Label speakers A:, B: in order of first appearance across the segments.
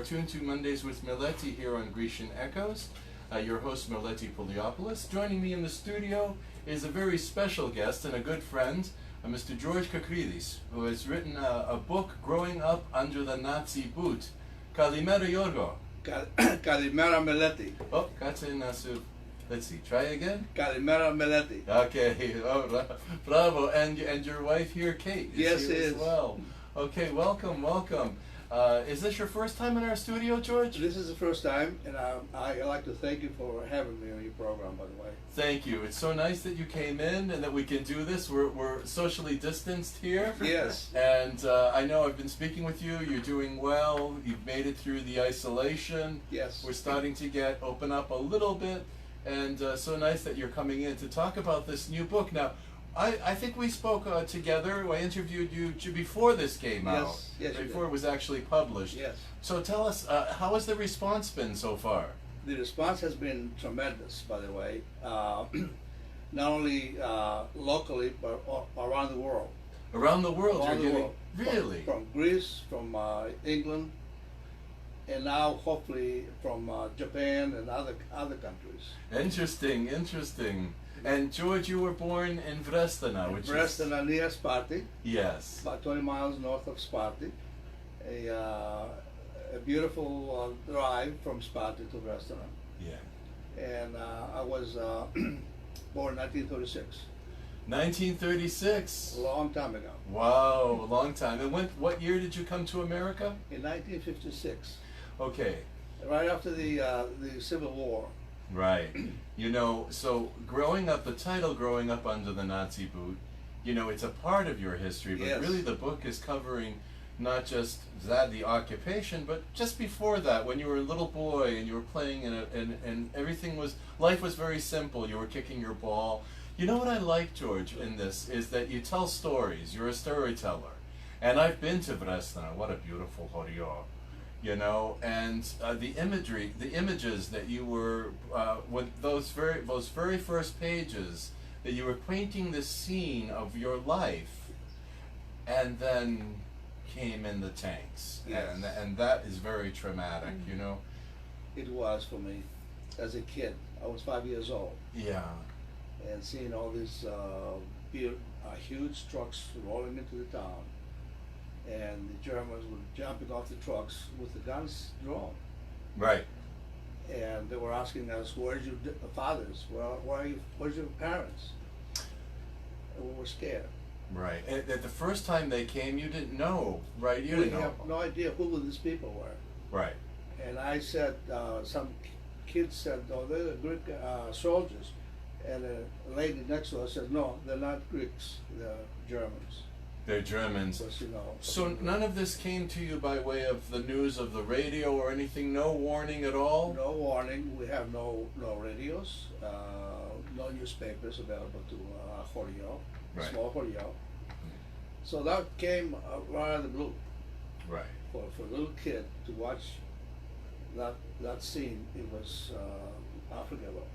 A: Tuned to Mondays with Meleti here on Grecian Echoes. Your host Meleti Pouliopoulos. Joining me in the studio is a very special guest and a good friend, Mr. George Kakridas, who has written a book, Growing Up Under the Nazi Boot. Kalimera Yorgo.
B: Kalimera Meleti.
A: Oh, nasu. Let's see, try again?
B: Kalimera Meleti.
A: Okay, oh, bravo. And your wife here, Kate, is here as well. Okay, welcome. Is this your first time in our studio, George?
B: This is the first time, and I'd like to thank you for having me on your program, by the way.
A: Thank you. It's so nice that you came in and that we can do this. We're socially distanced here.
B: Yes.
A: And I know I've been speaking with you. You're doing well. You've made it through the isolation.
B: Yes.
A: We're starting to open up a little bit. And so nice that you're coming in to talk about this new book. Now, I think we spoke together. I interviewed you before this came out.
B: Yes,
A: before it was actually published.
B: Yes.
A: So tell us, how has the response been so far?
B: The response has been tremendous, by the way, not only locally, but around the world.
A: Around the world,
B: around
A: you're
B: the
A: getting
B: world.
A: really
B: From Greece, from England, and now hopefully from Japan and other countries.
A: Interesting. And George, you were born in Vrestina, which
B: Vrestina, near Sparti.
A: Yes.
B: About 20 miles north of Sparti. A beautiful drive from Sparti to Vrestina.
A: Yeah.
B: And I was born in 1936.
A: 1936.
B: A long time ago.
A: Wow, a long time. And what year did you come to America?
B: In 1956.
A: Okay.
B: Right after the Civil War.
A: Right. You know, so the title Growing Up Under the Nazi Boot, you know, it's a part of your history, but
B: Yes.
A: really the book is covering not just the occupation, but just before that, when you were a little boy and you were playing and life was very simple. You were kicking your ball. You know what I like, George, in this is that you tell stories. You're a storyteller. And I've been to Vrestina. What a beautiful horio. You know, and the images that you were with those very first pages, that you were painting the scene of your life, and then came in the tanks.
B: Yes.
A: And that is very traumatic. You know.
B: It was for me as a kid. I was 5 years old.
A: Yeah.
B: And seeing all these huge trucks rolling into the town. And the Germans were jumping off the trucks with the guns drawn.
A: Right.
B: And they were asking us, "Where's your fathers? Where's your parents?" And we were scared.
A: Right. And the first time they came, you didn't know, right? You
B: We
A: didn't know.
B: have no idea who these people were.
A: Right.
B: And I said, some kids said, "Oh, they're the Greek soldiers." And a lady next to us said, "No, they're not Greeks. They're Germans."
A: They're Germans.
B: Because, you know,
A: So none of this came to you by way of the news of the radio or anything? No warning at all?
B: no warning. We have no radios, no newspapers available to Horio,
A: Right.
B: small Horio. So that came right out of the blue
A: Right.
B: for a little kid to watch that scene. It was unforgettable.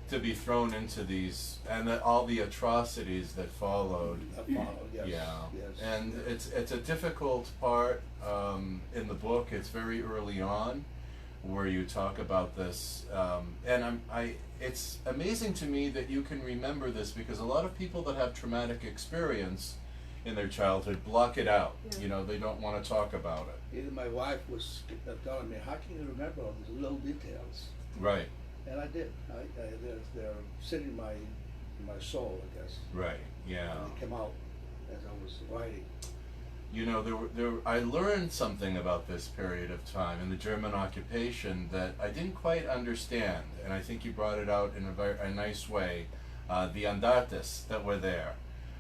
A: To be thrown into these and all the atrocities that followed.
B: Yes.
A: Yeah.
B: Yes.
A: And it's a difficult part in the book. It's very early on where you talk about this, and it's amazing to me that you can remember this, because a lot of people that have traumatic experience in their childhood block it out.
C: Yeah.
A: You know, they don't want to talk about it.
B: Even my wife was telling me, "How can you remember all these little details?"
A: Right.
B: And I did. They're sitting in my soul, I guess.
A: Right. Yeah.
B: And they came out as I was writing.
A: You know, I learned something about this period of time in the German occupation that I didn't quite understand, and I think you brought it out in a nice way. The andates that were there.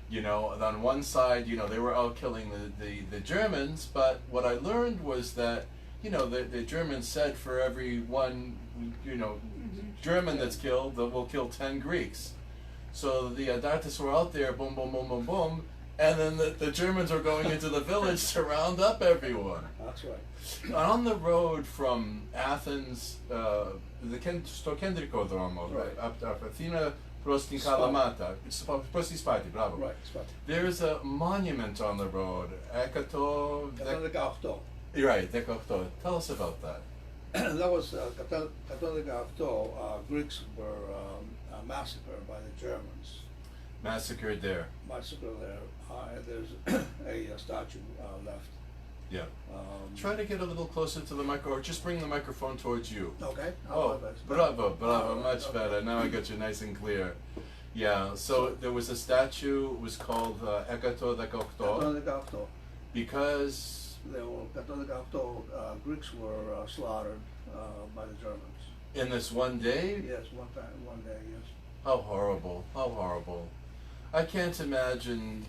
A: You know, on one side, you know, they were out killing the Germans, but what I learned was that, you know, the Germans said for every one, you know, German that's killed, that will kill 10 Greeks. So the andates were out there, boom, boom, boom, boom, boom, and then the Germans are going into the village to round up everyone.
B: That's right.
A: On the road from Athens, the Kendriko Dromo,
B: Right.
A: Athena Prostin Kalamata, Prosti Spati, bravo.
B: Right, Sparti.
A: There's a monument on the road, Ekato, You're right, dekokto. Tell us about that.
B: That was Catholic after Greeks were massacred by the Germans.
A: Massacred there.
B: Massacred there. And there's a statue left.
A: Yeah. Try to get a little closer to the micro, or just bring the microphone towards you.
B: Okay.
A: Oh, bravo, much better. Now I got you nice and clear. Yeah, so there was a statue, it was called Ekato dekokto,
B: Catholic after.
A: because
B: There were Catholic after Greeks were slaughtered by the Germans.
A: in this one day,
B: Yes, one day, yes.
A: how horrible, how horrible. I can't imagine,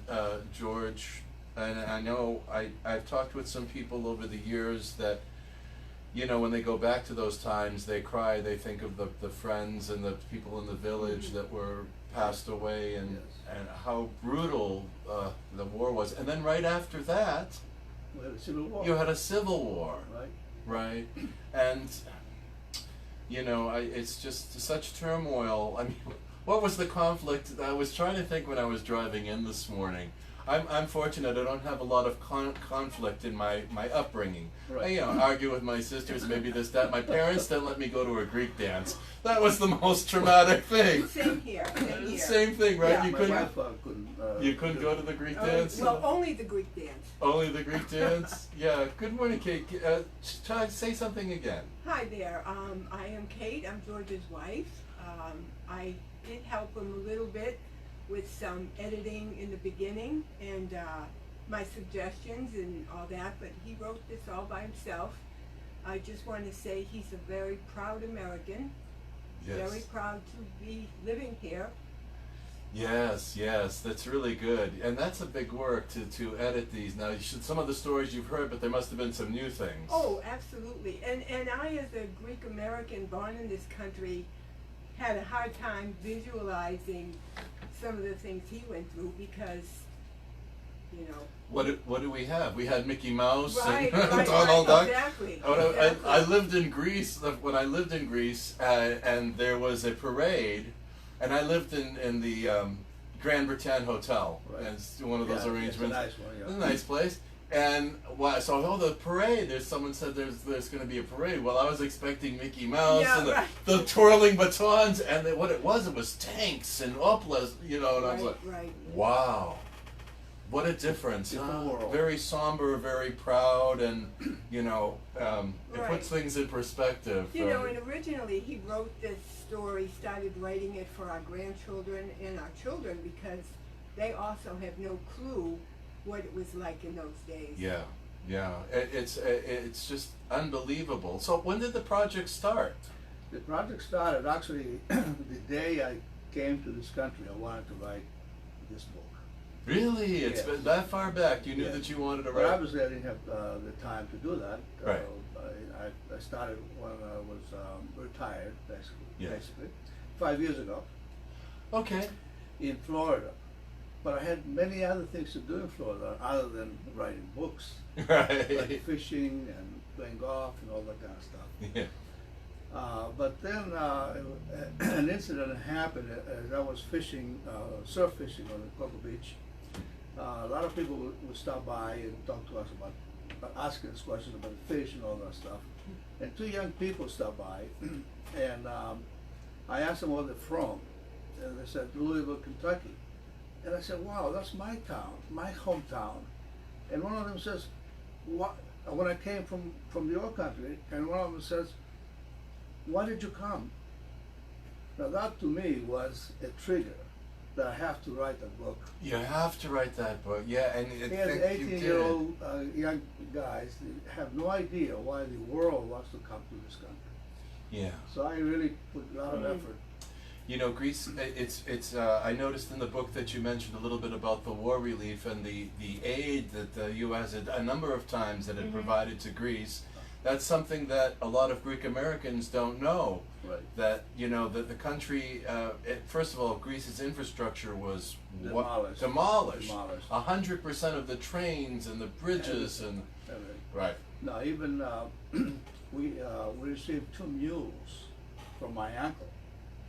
A: George, and I know I've talked with some people over the years that, you know, when they go back to those times, they cry, they think of the friends and the people in the village that were passed away, and,
B: Yes.
A: and how brutal the war was. And then right after that,
B: We had a civil war.
A: you had a civil war,
B: Right.
A: right? And, you know, it's just such turmoil. I mean, what was the conflict? I was trying to think when I was driving in this morning. I'm fortunate. I don't have a lot of conflict in my upbringing.
B: Right.
A: I, you know, argue with my sisters, maybe this, that. My parents didn't let me go to a Greek dance. That was the most traumatic thing.
C: Same here, same here.
A: Same thing, right?
C: Yeah.
A: You
B: My
A: couldn't.
B: wife couldn't.
A: You couldn't go to the Greek dance.
C: Well, only the Greek dance.
A: Only the Greek dance. Yeah. Good morning, Kate. Try to say something again.
C: Hi there, I am Kate, I'm George's wife. I did help him a little bit with some editing in the beginning and my suggestions and all that, but he wrote this all by himself. I just want to say he's a very proud American, very
A: Yes.
C: proud to be living here.
A: Yes, yes, that's really good, and that's a big work to edit these. Now, some of the stories you've heard, but there must have been some new things.
C: Oh, absolutely. And I, as a Greek American born in this country, had a hard time visualizing some of the things he went through because, you know.
A: What do we have? We had Mickey Mouse
C: Right,
A: and
C: right,
A: Donald Duck.
C: exactly.
A: I lived in Greece. When I lived in Greece, and there was a parade, and I lived in the Grand Bretagne Hotel.
B: Right.
A: And it's one of those
B: Yeah,
A: arrangements.
B: It's a nice one, yeah.
A: It's a nice place. And so the parade. Someone said there's going to be a parade. Well, I was expecting Mickey Mouse
C: Yeah,
A: and
C: right.
A: the twirling batons, and what it was tanks and oplas, you know. And I was like,
C: Right.
A: wow, what a difference!
B: Different world.
A: Very somber, very proud, and you know, it
C: Right.
A: puts things in perspective.
C: You know, and originally he wrote this story, started writing it for our grandchildren and our children because they also have no clue what it was like in those days.
A: yeah, it's just unbelievable. So when did the project start?
B: The project started actually the day I came to this country. I wanted to write this book.
A: Really, it's
B: Yes.
A: been that far back. You knew
B: Yes.
A: that you wanted to
B: But
A: write.
B: obviously I didn't have the time to do that.
A: Right.
B: I started when I was retired,
A: Yeah.
B: basically, 5 years ago
A: Okay.
B: in Florida. But I had many other things to do in Florida other than writing books, like
A: Right.
B: fishing and playing golf and all that kind of stuff.
A: Yeah.
B: But then an incident happened as I was fishing, surf fishing on Cocoa Beach. A lot of people would stop by and talk to us about asking us questions about fish and all that stuff. And two young people stopped by, and I asked them where they're from, and they said Louisville, Kentucky. And I said, wow, that's my town, my hometown. And one of them says, what? When I came from the oil country, and one of them says, why did you come? Now that to me was a trigger that I have to write a book.
A: You have to write that book. Yeah, and
B: Here's
A: you
B: 18-year-old young guys that have no idea why the world wants to come to this country.
A: Yeah.
B: So I really put a lot of effort.
A: You know, Greece, it's I noticed in the book that you mentioned a little bit about the war relief and the aid that the U.S. had a number of times that it provided to Greece. That's something that a lot of Greek Americans don't know.
B: Right.
A: That, you know, that the country, first of all, Greece's infrastructure was
B: Demolished.
A: demolished.
B: Demolished.
A: 100% of the trains and the bridges and
B: Everything.
A: right.
B: Now even we received 2 mules from my uncle.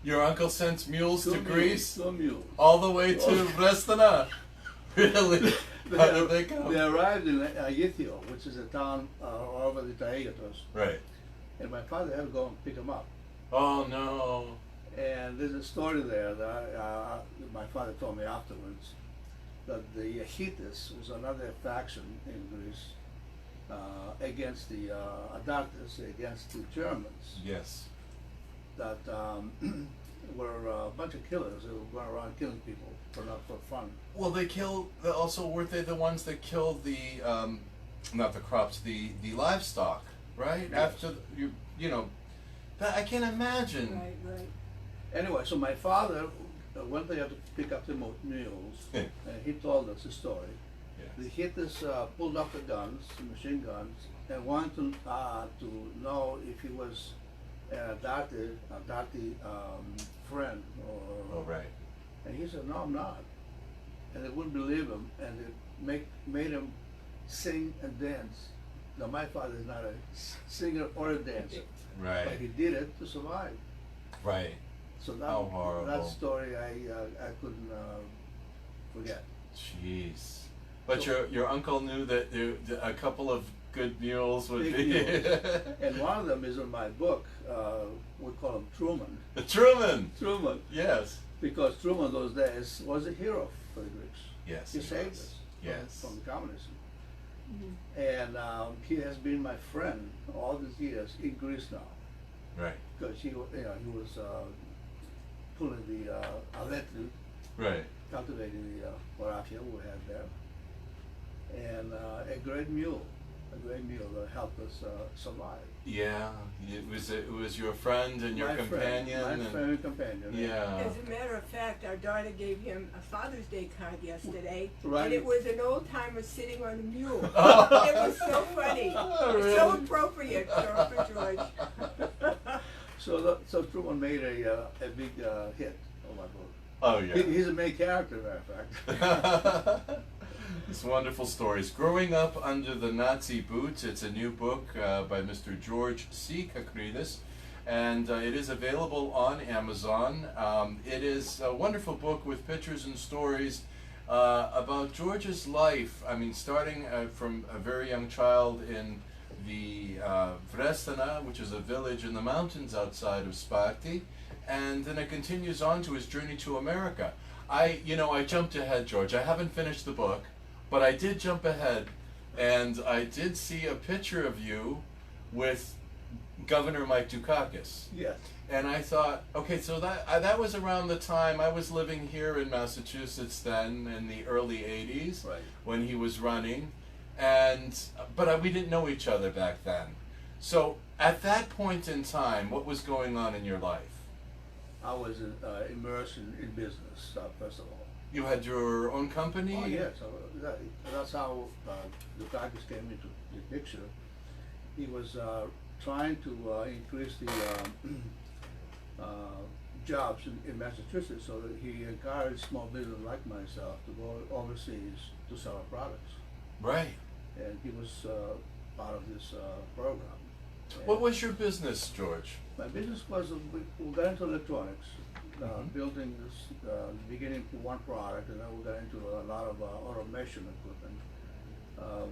A: Your uncle sent mules to Greece,
B: Two mules.
A: all the way to Restana. Really? How did they come?
B: They arrived in Yithio, which is a town over the Taigatos,
A: Right.
B: and my father had to go and pick them up.
A: Oh no.
B: And there's a story there that my father told me afterwards, that the Hittites was another faction in Greece against the Adapters, against the Germans,
A: Yes.
B: that were a bunch of killers who went around killing people not for fun.
A: Well, they killed. Also, weren't they the ones that killed the, not the crops, the livestock, right?
B: Yes.
A: After you know, that I can't imagine.
C: Right, right.
B: Anyway, so my father went there to pick up the mules, and he told us the story.
A: Yeah.
B: The Hittites pulled up the guns, the machine guns, and wanted to know if he was an Adati friend.
A: Oh, right.
B: And he said, no, I'm not. And they wouldn't believe him, and they made him sing and dance. Now, my father is not a singer or a dancer, but
A: Right.
B: he did it to survive.
A: Right.
B: So
A: How horrible.
B: that story I couldn't forget.
A: Jeez. But
B: So-
A: your uncle knew that a couple of good mules would
B: Big
A: be.
B: mules. And one of them is in my book. We call him Truman.
A: Truman.
B: Truman,
A: Yes.
B: because Truman those days was a hero for the Greeks.
A: Yes.
B: He saved
A: was.
B: us
A: Yes.
B: from communism.
C: Mhm.
B: And he has been my friend all these years in Greece now,
A: Right.
B: because he was pulling the Aleti,
A: Right.
B: cultivating the Borachia we had there, and a great mule that helped us survive.
A: Yeah. It was your friend and your
B: My
A: companion.
B: friend, my
A: and,
B: friend and companion.
A: Yeah.
C: As a matter of fact, our daughter gave him a Father's Day card yesterday,
B: Right.
C: and it was an old timer sitting on a mule.
A: Oh.
C: It was so funny.
A: Oh,
C: It's so
A: really?
C: appropriate for George.
B: So Truman made a big hit on my book.
A: Oh yeah.
B: He's a main character, matter of fact.
A: It's wonderful stories. Growing Up Under the Nazi Boots. It's a new book by Mr. George C. Kakridas, and it is available on Amazon. It is a wonderful book with pictures and stories about George's life. I mean, starting from a very young child in the Vrestana, which is a village in the mountains outside of Sparti, and then it continues on to his journey to America. I jumped ahead, George. I haven't finished the book, but I did jump ahead, and I did see a picture of you with Governor Mike Dukakis.
B: Yes.
A: And I thought, okay, so that was around the time I was living here in Massachusetts then, in the early 80s,
B: Right.
A: when he was running, but we didn't know each other back then. So at that point in time, what was going on in your life?
B: I was immersed in business, first of all.
A: You had your own company?
B: Oh, yes. That's how Dukakis came into the picture. He was trying to increase the jobs in Massachusetts, so that he encouraged small business like myself to go overseas to sell our products.
A: Right.
B: And he was part of this program.
A: What was your business, George?
B: My business was, we got into electronics,
A: Mhm.
B: building this, beginning with one product, and then we got into a lot of automation equipment.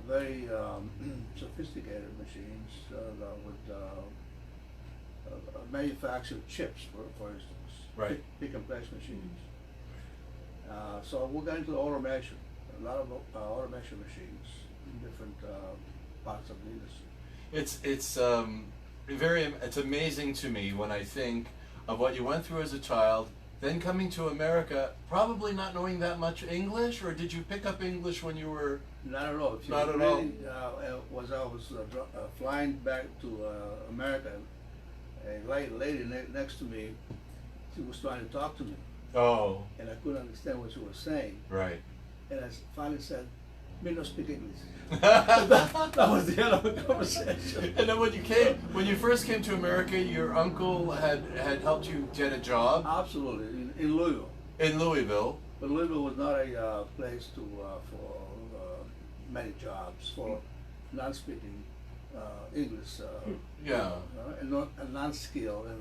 B: Very sophisticated machines that would manufacture chips, for instance.
A: Right.
B: Pick and place machines. So we got into automation, a lot of automation machines in different parts of the industry.
A: It's amazing to me when I think of what you went through as a child, then coming to America, probably not knowing that much English, or did you pick up English when you were?
B: Not at all. If you
A: Not at
B: really, I was flying back to America, a lady next to me, she was trying to talk to me,
A: Oh,
B: and I couldn't understand what she was saying.
A: right.
B: And I finally said, "Me no speak English." that was the end of the conversation.
A: And then when you first came to America, your uncle had helped you get a job
B: Absolutely, in Louisville.
A: in Louisville.
B: But Louisville was not a place for many jobs for non-speaking English.
A: Yeah.
B: And non-skilled and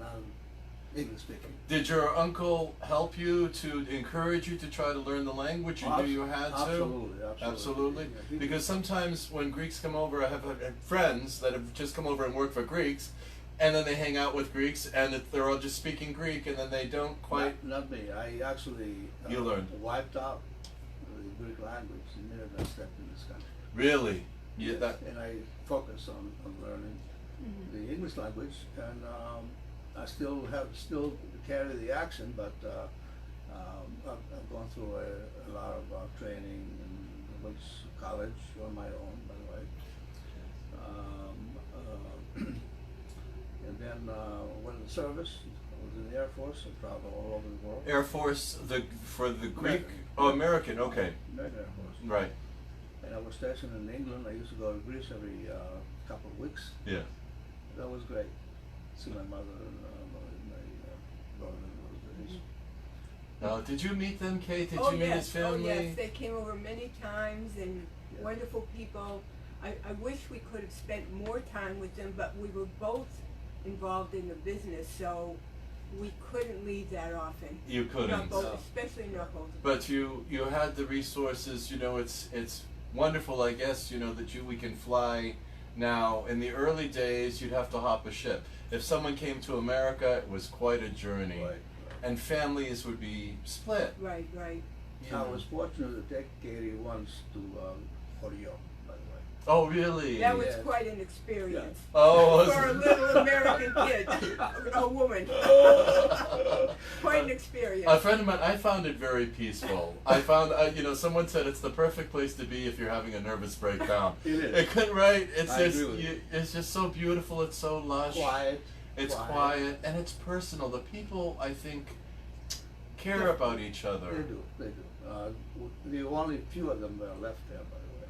B: English speaking.
A: Did your uncle help you to encourage you to try to learn the language? You knew you had to?
B: Absolutely.
A: Absolutely?
B: Yeah,
A: Because sometimes when Greeks come over, I have friends that have just come over and work for Greeks, and then they hang out with Greeks, and they're all just speaking Greek, and then they don't quite...
B: Not me. I actually
A: You learned.
B: wiped out the Greek language the minute I stepped in this country.
A: Really? Yeah,
B: Yes, and I focused on learning the English language, and I still carry the accent, but I've gone through a lot of training and went to college on my own, by the way. And then went in the service. I was in the Air Force. I traveled all over the world.
A: Air Force, for the Greek?
B: American.
A: Oh, American, okay.
B: American Air Force.
A: Right.
B: And I was stationed in England. I used to go to Greece every couple of weeks.
A: Yeah.
B: That was great. See my mother and my brother in those days.
A: Now, did you meet them, Kate? Did
C: Oh,
A: you meet
C: yes.
A: his family?
C: Oh, yes, they came over many times and
B: Yeah.
C: wonderful people. I wish we could have spent more time with them, but we were both involved in the business, so we couldn't leave that often.
A: You couldn't.
C: Not both,
B: No.
C: especially not both.
A: But you had the resources. You know, it's wonderful, I guess. You know that we can fly now. In the early days, you'd have to hop a ship. If someone came to America, it was quite a journey,
B: Right.
A: and families would be split.
C: Right, right.
A: you
B: I
A: know.
B: was fortunate to take Katie once to Oreo, by the way.
A: Oh, really?
C: That was
B: Yes.
C: quite an experience.
A: Oh, was
C: For a
A: it?
C: little American kid, a woman. Quite an experience.
A: A friend of mine, I found it very peaceful. I found, someone said it's the perfect place to be if you're having a nervous breakdown.
B: It is.
A: It couldn't, right? It's
B: I
A: just,
B: agree with you.
A: it's just so beautiful. It's so lush.
B: Quiet.
A: It's quiet, and it's personal. The people, I think, care
B: Yeah.
A: about each other.
B: They do. The only few of them are left there, by the way.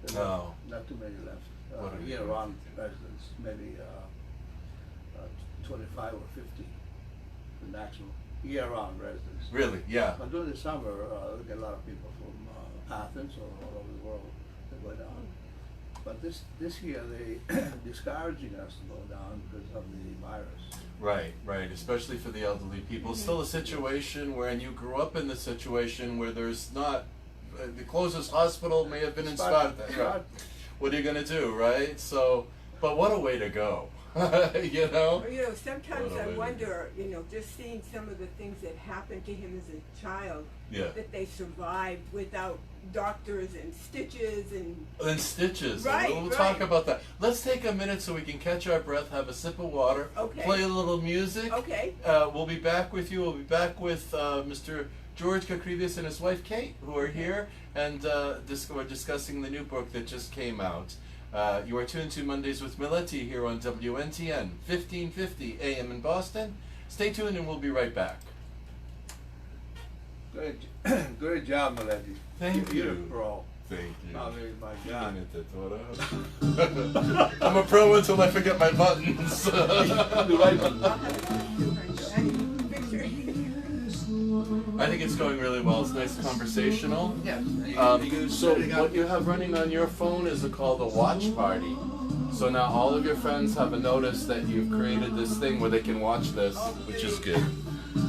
B: There are
A: No.
B: not too many left.
A: What are we
B: Year-round
A: going to do?
B: residents, maybe 25 or 50, the maximum. Year-round residents.
A: Really? Yeah.
B: But during the summer, we get a lot of people from Athens or all over the world that go down. But this year, they discouraging us to go down because of the virus.
A: Right, right. Especially for the elderly people. It's still a situation where, and you grew up in the situation where there's not, the closest hospital may have been in Sparta. Right. What are you going to do, right? So, but what a way to go, you know?
C: Well, sometimes
A: What a
C: I
A: way to
C: wonder, just seeing some of the things that happened to him as a child,
A: Yeah.
C: that they survived without doctors and stitches and
A: And stitches.
C: Right,
A: We'll
C: right.
A: talk about that. Let's take a minute so we can catch our breath, have a sip of water,
C: Okay.
A: play a little music.
C: Okay.
A: We'll be back with you. We'll be back with Mr. George Kakridas and his wife Kate, who are here, and we're discussing the new book that just came out. You are tuned to Mondays with Meleti here on WNTN 1550 AM in Boston. Stay tuned and we'll be right back.
B: Great job, Meleti.
A: Thank
B: You're a
A: you.
B: pro.
A: Thank you.
B: I mean, my God.
A: I'm a pro until I forget my buttons.
B: The right one.
C: I'll have a picture.
A: I think it's going really well. It's nice conversational.
B: Yeah.
A: So what you have running on your phone is called a watch party. So now all of your friends have a notice that you've created this thing where they can watch this, which is good.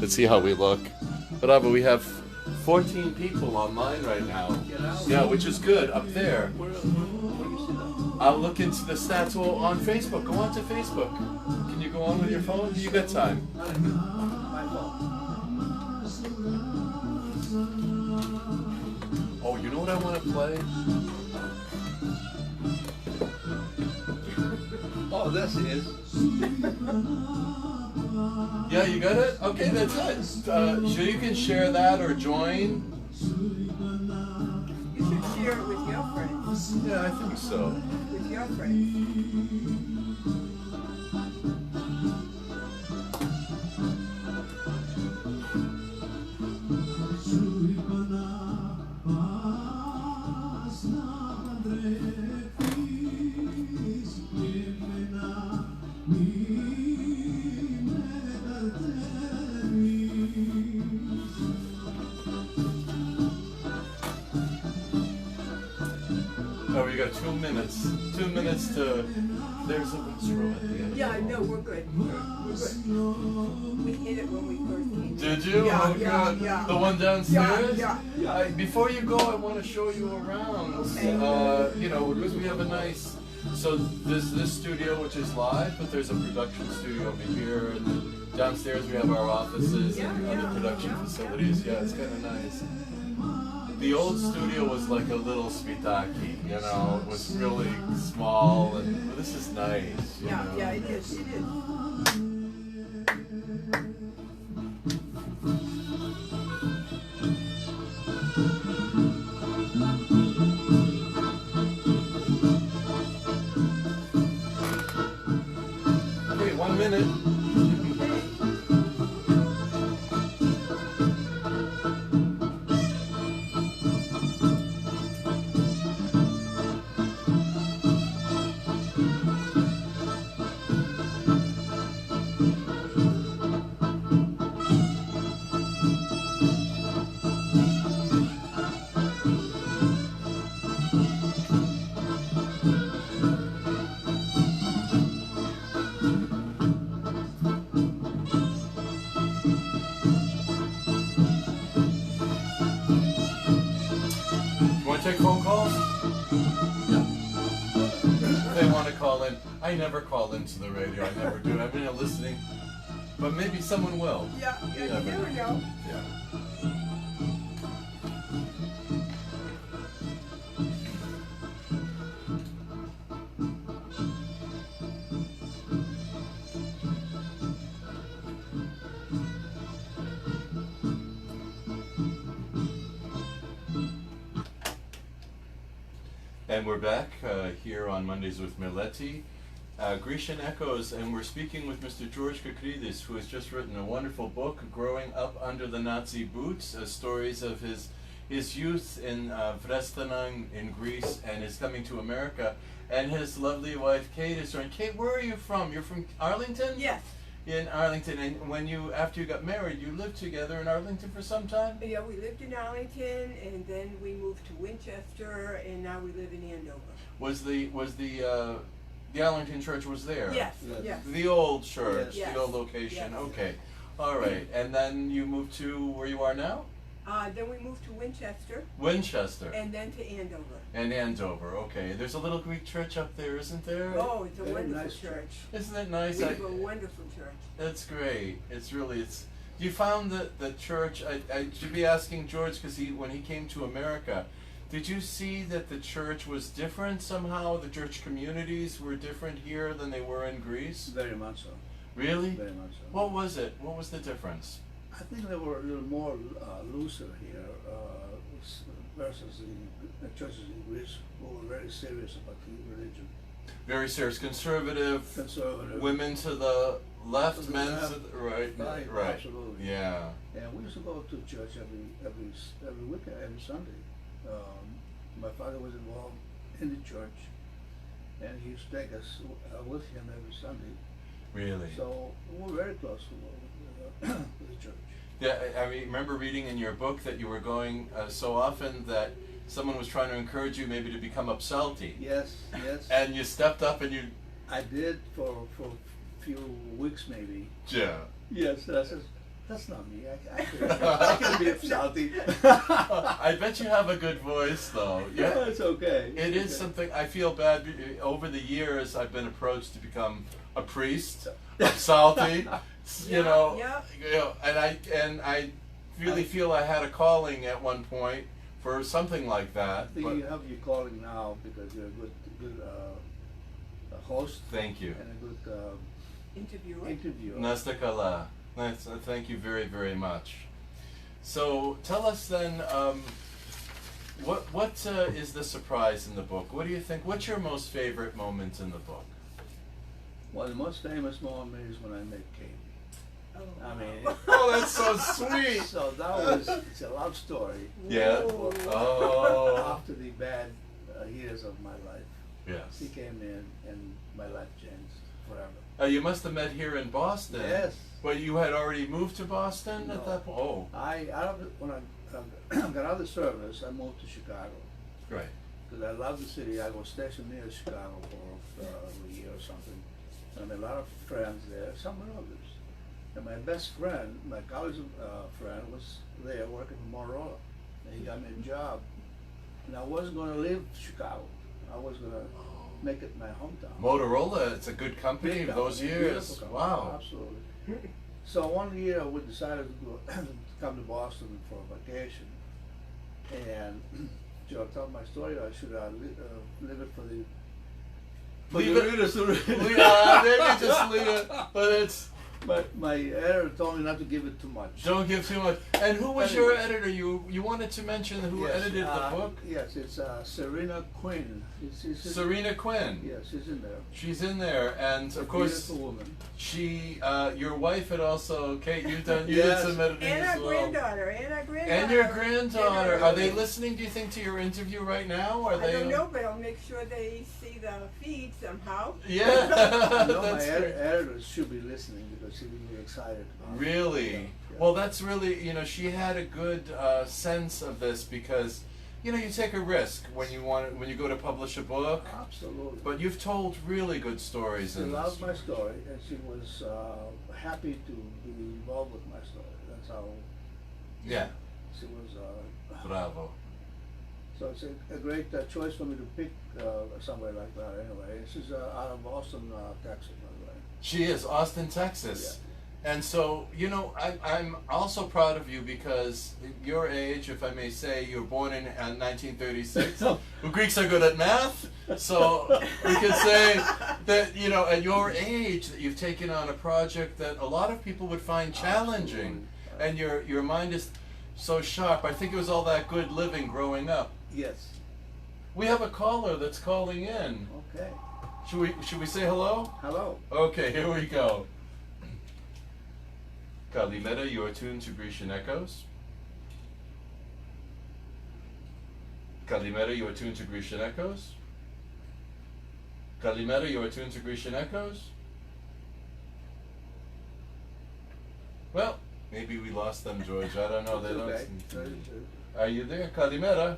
A: Let's see how we look. Bravo, we have 14 people online right now. Yeah, which is good up there.
B: Where you see that?
A: I'll look into the stats on Facebook. Go on to Facebook. Can you go on with your phone? You got time.
B: My fault.
A: Oh, you know what I want to play?
B: Oh, this is.
A: Yeah, you got it? Okay, that's it. So you can share that or join.
C: You should share it with your friends.
A: Yeah, I think so.
C: With your friends.
A: Oh, we got 2 minutes. 2 minutes to there's a restroom at the end.
C: Yeah, no, we're good. We're good. We hit it when we first came.
A: Did you?
C: Yeah,
A: Oh,
C: yeah,
A: good.
C: yeah.
A: The one downstairs?
C: Yeah.
A: Before you go, I want to show you around.
C: Okay.
A: You know, because we have a nice. So there's this studio which is live, but there's a production studio over here, and then downstairs we have our offices and other production facilities. Yeah, it's kind of nice. The old studio was like a little spitaki, you know, it was really small, and this is nice. You know?
C: Yeah, it is. It is.
A: Okay, 1 minute. Take phone calls? Yeah. If they want to call in. I never call into the radio. I never do. I've been listening. But maybe someone will.
C: Yeah, you never know.
A: Yeah. And we're back here on Mondays with Meleti, Grecian Echoes, and we're speaking with Mr. George Kakridas, who has just written a wonderful book, Growing Up Under the Nazi Boots, stories of his youth in Vrestanan in Greece and his coming to America, and his lovely wife Kate is joined. Kate, where are you from? You're from Arlington?
C: Yes.
A: In Arlington, and when you, after you got married, you lived together in Arlington for some time?
C: Yeah, we lived in Arlington, and then we moved to Winchester, and now we live in Andover.
A: Was the Arlington church was there?
C: Yes,
B: Yes.
C: yes.
A: The old church,
C: Yes.
A: the old location.
C: Yes.
A: Okay, all right. And then you moved to where you are now,
C: Then we moved to Winchester,
A: Winchester
C: and then to Andover.
A: and Andover. Okay, there's a little Greek church up there, isn't there?
C: Oh, it's a
B: Very
C: wonderful
B: nice
C: church.
A: Isn't it nice?
C: We have a wonderful church.
A: That's great. It's really You found that the church. I should be asking George because when he came to America, did you see that the church was different somehow? The church communities were different here than they were in Greece.
B: Very much so.
A: Really?
B: Very much so.
A: What was it? What was the difference?
B: I think they were a little more looser here versus the churches in Greece who were very serious about the religion.
A: Very serious, conservative.
B: Conservative.
A: Women to the left,
B: To the
A: men
B: left.
A: to the right.
B: Right, absolutely.
A: Yeah.
B: And we used to go to church every weekend, every Sunday. My father was involved in the church, and he used to take us with him every Sunday.
A: Really?
B: So we were very close to the church.
A: Yeah, I remember reading in your book that you were going so often that someone was trying to encourage you maybe to become a psalty.
B: Yes, yes.
A: And you stepped up and you.
B: I did for a few weeks maybe.
A: Yeah.
B: Yes, I said, that's not me. I can be a psalty.
A: I bet you have a good voice though.
B: Yeah, it's okay.
A: It is something. I feel bad. Over the years, I've been approached to become a priest, a psalty. You know, and I really feel I had a calling at one point for something like that.
B: I think you have your calling now because you're a good host.
A: Thank you.
B: And a good interviewer.
A: Nastakala. Thank you very, very much. So tell us then, what is the surprise in the book? What do you think? What's your most favorite moment in the book?
B: Well, the most famous moment is when I met Kate. I mean,
A: oh, that's so sweet.
B: So it's a love story.
A: Yeah. Oh.
B: After the bad years of my life,
A: Yes.
B: she came in and my life changed forever.
A: You must have met here in Boston.
B: Yes.
A: But you had already moved to Boston at
B: No.
A: that point. Oh.
B: When I got out of the service, I moved to Chicago.
A: Right.
B: because I love the city. I was stationed near Chicago for a year or something. I made a lot of friends there, some relatives. And my best friend, my college friend, was there working for Motorola. And he got me a job. And I wasn't going to leave Chicago. I was going to make it my hometown.
A: Motorola, it's a good company
B: Big
A: those
B: company,
A: years.
B: beautiful company,
A: Wow.
B: Absolutely. So one year we decided to go to come to Boston for a vacation. And should I tell my story or should I leave it for the
A: Leave it.
B: readers to read?
A: Maybe just leave it. But it's
B: My editor told me not to give it too much.
A: don't give too much. And who was your editor? You wanted to mention who
B: Yes,
A: edited the book?
B: Yes, it's Serena Quinn.
A: Serena Quinn.
B: Yes, she's in there.
A: She's in there, and of course,
B: Beautiful woman.
A: she, your wife had also. Kate, you did
B: Yes.
A: some editing
C: And our
A: as well.
C: granddaughter, and our granddaughter.
A: And your granddaughter.
C: And our
A: Are they
C: granddaughter.
A: listening? Do you think to your interview right now? Are
C: I
A: they?
C: don't know, but I'll make sure they see the feed somehow.
A: Yeah,
B: I know my
A: that's great.
B: editor should be listening because she'll be really excited about it.
A: Really?
B: Yeah, yeah.
A: Well, that's really, she had a good sense of this because, you take a risk when you go to publish a book,
B: Absolutely.
A: but you've told really good stories
B: She
A: in
B: loved
A: this.
B: my story, and she was happy to be involved with my story. That's how
A: Yeah,
B: she was.
A: bravo.
B: So it's a great choice for me to pick somewhere like that. Anyway, she's out of Austin, Texas, by the way.
A: She is, Austin, Texas. And so, I'm also proud of you because your age, if I may say, you were born in 1936. Well, Greeks are good at math, so we could say that, at your age, that you've taken on a project that a lot of people would find challenging.
B: Absolutely.
A: And your mind is so sharp. I think it was all that good living growing up.
B: Yes.
A: We have a caller that's calling in.
B: Okay.
A: Should we say hello?
B: Hello.
A: Okay, here we go. Kalimera, you are tuned to Grecian Echoes. Kalimera, you are tuned to Grecian Echoes. Kalimera, you are tuned to Grecian Echoes. Well, maybe we lost them, George. I don't know. They don't.
B: Okay. Very good.
A: Are you there, Kalimera?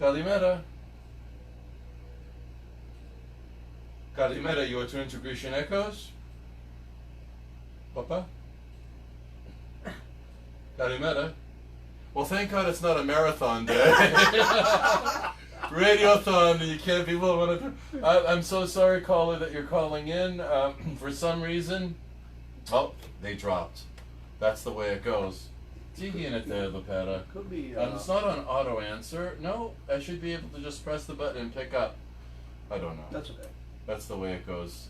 A: Kalimera. Kalimera, you are tuned to Grecian Echoes. Papa? Kalimera? Well, thank God it's not a marathon day. Radiothon, you can't be I'm so sorry, caller, that you're calling in. For some reason, they dropped. That's the way it goes.
B: Could be.
A: It's not on auto answer. No, I should be able to just press the button and pick up. I don't know.
B: That's okay.
A: That's the way it goes.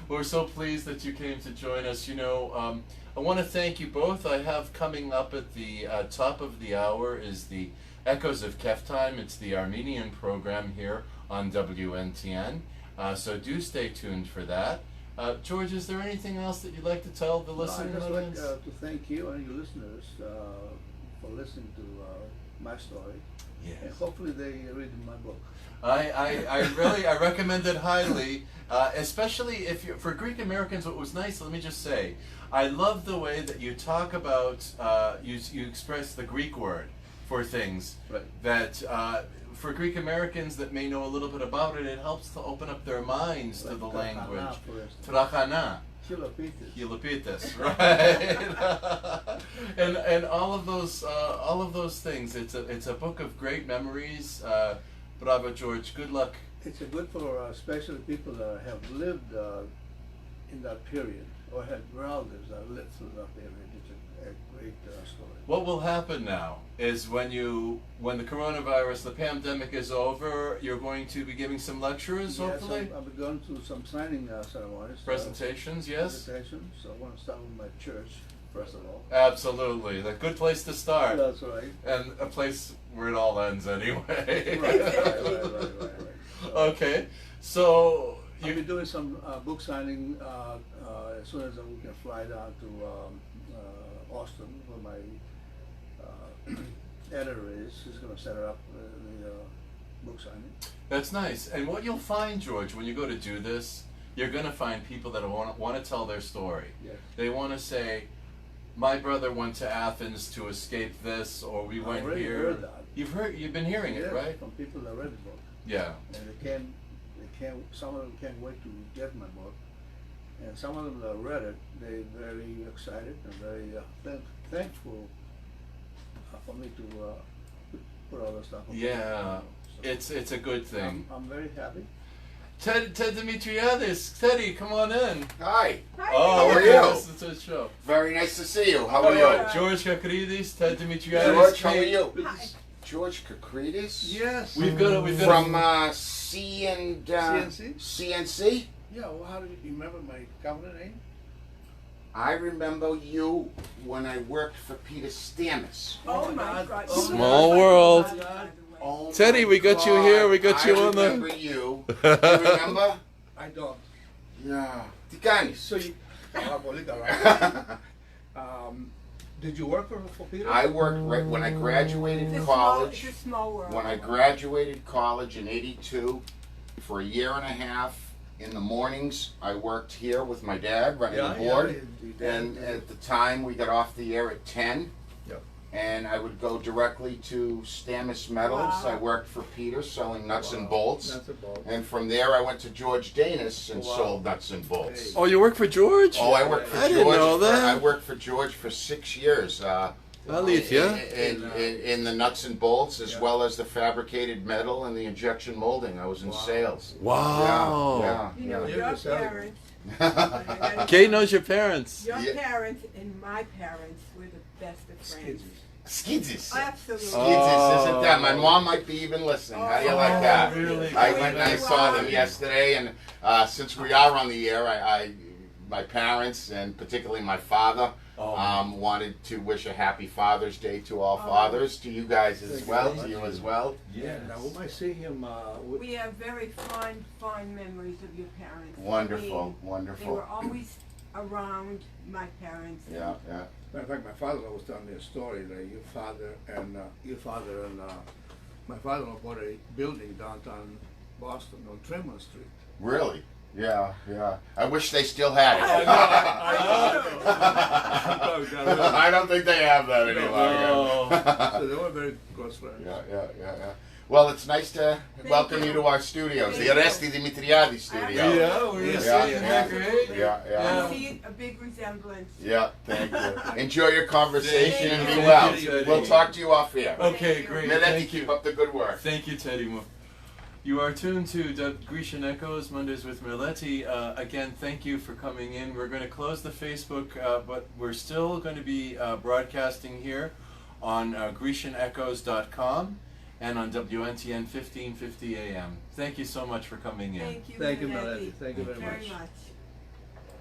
A: We're so pleased that you came to join us. I want to thank you both. I have coming up at the top of the hour is the Echoes of Keftime. It's the Armenian program here on WNTN. So do stay tuned for that. George, is there anything else that you'd like to tell the listening
B: I'd just
A: audience?
B: like to thank you and your listeners for listening to my story.
A: Yes.
B: And hopefully they read my book.
A: I recommend it highly, especially if you're, for Greek Americans. What was nice, let me just say, I love the way that you talk about, you express the Greek word for things.
B: Right.
A: That for Greek Americans that may know a little bit about it, it helps to open up their minds to the language. Trachana. Hilopitis, right? and all of those things. It's a book of great memories. Bravo, George. Good luck.
B: It's good for especially people that have lived in that period or had relatives that lived through that period. It's a great story.
A: What will happen now is when the coronavirus, the pandemic is over, you're going to be giving some lectures, hopefully?
B: I'll be going to some signing ceremonies.
A: Presentations, yes?
B: Presentations. So I want to start with my church, first of all.
A: Absolutely. A good place to start.
B: That's right.
A: And a place where it all ends anyway.
B: Right.
A: Okay. So
B: I'll be doing some book signing as soon as we can fly down to Austin, where my editor is. He's going to set it up the book signing.
A: That's nice. And what you'll find, George, when you go to do this, you're going to find people that want to tell their story.
B: Yes.
A: They want to say, my brother went to Athens to escape this, or we went
B: I already
A: here.
B: heard that.
A: You've been hearing it, right?
B: From people that read the book.
A: Yeah.
B: And some of them can't wait to get my book. And some of them that read it, they're very excited and very thankful for me to put all the stuff on.
A: Yeah,
B: So
A: it's a good thing.
B: I'm very happy.
A: Ted Dimitriadis, Teddy, come on in.
D: Hi.
C: Hi,
A: Oh,
D: How are
A: okay,
D: you?
A: listen to the show.
D: Very nice to see you. How
A: Oh,
D: are
A: yeah,
D: you?
A: George Kakridas, Ted Dimitriadis.
D: George, how are
A: Kate.
D: you?
C: Hi.
D: George Kakridas?
B: Yes.
A: We've got
D: From CNC?
B: Yeah, well, how do you remember my company name?
D: I remember you when I worked for Peter Stammis.
C: Oh my God.
B: Oh,
A: Small world.
C: By the way.
D: Oh
A: Teddy,
D: my
A: we got you
D: God,
A: here, we got you on the-
D: I remember you. You remember?
B: I don't.
D: Yeah. Ticanis.
B: So you, did you work for Peter?
D: I worked right when I graduated
C: It's a
D: college.
C: It's a small world.
D: When I graduated college in '82, for a year and a half, in the mornings I worked here with my dad running the board. And at the time we got off the air at 10.
B: Yep.
D: And I would go directly to Stammis Metals.
C: Wow.
D: I worked for Peter selling nuts and bolts.
B: Nuts and bolts.
D: And from there I went to George Danis and
B: Wow.
D: sold nuts and bolts.
B: Hey.
A: Oh, you work for George?
D: Oh, I worked for
A: I
D: George.
A: didn't know that.
D: I worked for George for 6 years.
A: Alicia.
D: In the nuts and bolts, as
B: Yeah.
D: well as the fabricated metal and the injection molding. I was in
B: Wow.
D: sales.
A: Wow.
D: Yeah,
C: You know,
B: Yeah.
C: your
B: You're selling.
C: parents,
D: yeah.
A: Kate knows your parents.
C: your
D: Yeah.
C: parents and my parents were the best of friends.
D: Skidsis.
C: Absolutely.
D: Skidsis, isn't that? My mom might be even listening. How do you like that?
A: Really?
D: I went and I saw them yesterday, and since we are on the air, my parents and particularly my father wanted to wish a happy Father's Day to all fathers, to you guys as
B: Thank you
D: well,
B: very
D: to you
B: much.
D: as well.
A: Yes.
B: Now, we might see him.
C: We have very fond memories of your parents.
D: Wonderful,
C: I mean, they
D: wonderful.
C: were always around my parents.
D: Yeah, yeah.
B: Matter of fact, my father was telling me a story that your father and my father bought a building downtown Boston on Tremont Street.
D: Really? Yeah, yeah. I wish they still had it. I don't think they have that any longer.
B: So they were very close friends.
D: Yeah. Well, it's nice to welcome you to our studios, the Aresti Dimitriadi studio.
A: Yeah, we're
B: Yeah,
A: just
D: yeah,
A: saying
D: yeah.
A: that great.
D: Yeah.
C: I see a big resemblance.
D: Yeah, thank you. Enjoy your conversation and be
C: Thank
D: well.
A: you, Teddy.
D: We'll talk to you off air.
A: Okay, great.
D: Meleti,
A: Thank
D: keep
A: you.
D: up the good work.
A: Thank you, Teddy. You are tuned to Grecian Echoes, Mondays with Meleti. Again, thank you for coming in. We're going to close the Facebook, but we're still going to be broadcasting here on GrecianEchoes.com and on WNTN 1550 AM. Thank you so much for coming in.
C: Thank you,
B: Thank you,
C: Meleti.
B: Meleti. Thank you very much.
C: much.